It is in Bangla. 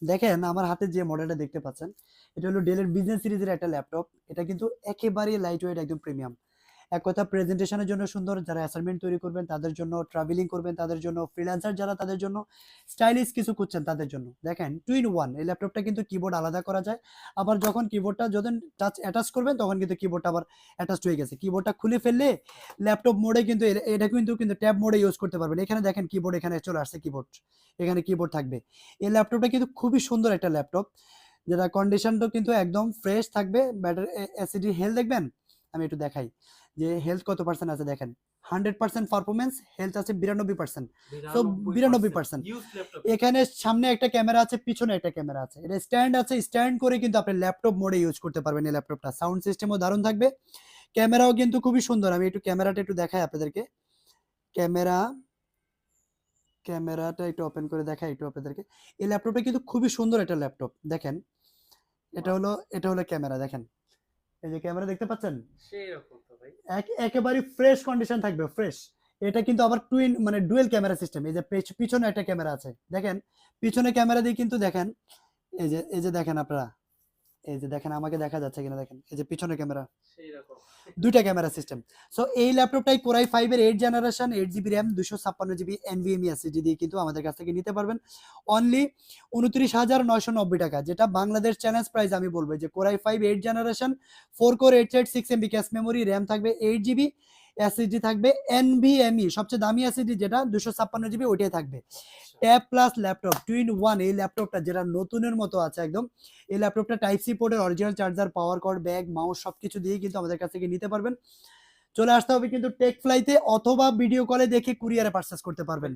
দেখেন আমার হাতে যে মডেলটা দেখতে পাচ্ছেন, এটা হলো ডেলের বিজনেস সিরিজের একটা ল্যাপটপ। এটা কিন্তু একেবারেই লাইট ওয়েট, একদম প্রিমিয়াম। এক কথা প্রেজেন্টেশনের জন্য সুন্দর, যারা অ্যাসাইনমেন্ট তৈরি করবেন তাদের জন্য, ট্রাভেলিং করবেন তাদের জন্য, ফ্রিল্যান্সার যারা তাদের জন্য, স্টাইলিশ কিছু খুঁজছেন তাদের জন্য। দেখেন 2 in 1 এই ল্যাপটপটা কিন্তু কিবোর্ড আলাদা করা যায়। আবার যখন কিবোর্ডটা যখন টাচ অ্যাটাচ করবেন তখন কিন্তু কিবোর্ডটা আবার অ্যাটাচ হয়ে গেছে। কিবোর্ডটা খুলে ফেললে ল্যাপটপ মোডে কিন্তু এটা কিন্তু ট্যাব মোডে ইউজ করতে পারবেন। এখানে দেখেন কিবোর্ড এখানে চলে আসছে, কিবোর্ড এখানে কিবোর্ড থাকবে। এই ল্যাপটপটা কিন্তু খুবই সুন্দর একটা ল্যাপটপ, যেটা কন্ডিশনটা কিন্তু একদম ফ্রেশ থাকবে। ব্যাটারি এসিডি হেলথ দেখবেন, আমি একটু দেখাই যে হেলথ কত পার্সেন্ট আছে। দেখেন 100% পারফরমেন্স, হেলথ আছে 92%। সো 92%। এখানে সামনে একটা ক্যামেরা আছে, পিছনে একটা ক্যামেরা আছে, এটা স্ট্যান্ড আছে, স্ট্যান্ড করে কিন্তু আপনি ল্যাপটপ মোডে ইউজ করতে পারবেন এই ল্যাপটপটা। সাউন্ড সিস্টেমও দারুণ থাকবে, ক্যামেরাও কিন্তু খুবই সুন্দর। আমি একটু ক্যামেরাটা একটু দেখাই আপনাদেরকে। ক্যামেরা ক্যামেরাটা একটু ওপেন করে দেখাই একটু আপনাদেরকে। এই ল্যাপটপটা কিন্তু খুবই সুন্দর একটা ল্যাপটপ। দেখেন এটা হলো ক্যামেরা, দেখেন এই যে ক্যামেরা দেখতে পাচ্ছেন, একেবারে ফ্রেশ কন্ডিশন থাকবে, ফ্রেশ। এটা কিন্তু আবার টুইন মানে ডুয়েল ক্যামেরা সিস্টেম। এই যে পিছনে একটা ক্যামেরা আছে, দেখেন পিছনে ক্যামেরা দিয়ে কিন্তু দেখেন, এই যে দেখেন আপনারা, এই যে দেখেন আমাকে দেখা যাচ্ছে কিনা, দেখেন এই যে পিছনে ক্যামেরা, দুইটা ক্যামেরা সিস্টেম। সো এই ল্যাপটপটাই কোরাই 5 এর 8 generation, 8 GB RAM, 256 GB NVMe SSD দিয়ে কিন্তু আমাদের কাছ থেকে নিতে পারবেন অনলি 29,990 টাকা, যেটা বাংলাদেশ চ্যালেঞ্জ প্রাইস। আমি বলবো যে core i 5 8 generation, 4 core 8 thread 6 MB cache memory, RAM থাকবে 8 জিবি, এসএসডি থাকবে এনভিএমই, সবচেয়ে দামি এসএসডি যেটা 256 জিবি ওইটাই থাকবে। ট্যাব প্লাস ল্যাপটপ 2 in 1 এই ল্যাপটপটা যেটা নতুনের মতো আছে একদম। এই ল্যাপটপটা টাইপ সি পোর্টের, original charger, power cord, bag, mouse সবকিছু দিয়ে কিন্তু আমাদের কাছ থেকে নিতে পারবেন। চলে আসতে হবে কিন্তু টেক ফ্লাইতে, অথবা ভিডিও কলে দেখে কুরিয়ারে পারচেস করতে পারবেন।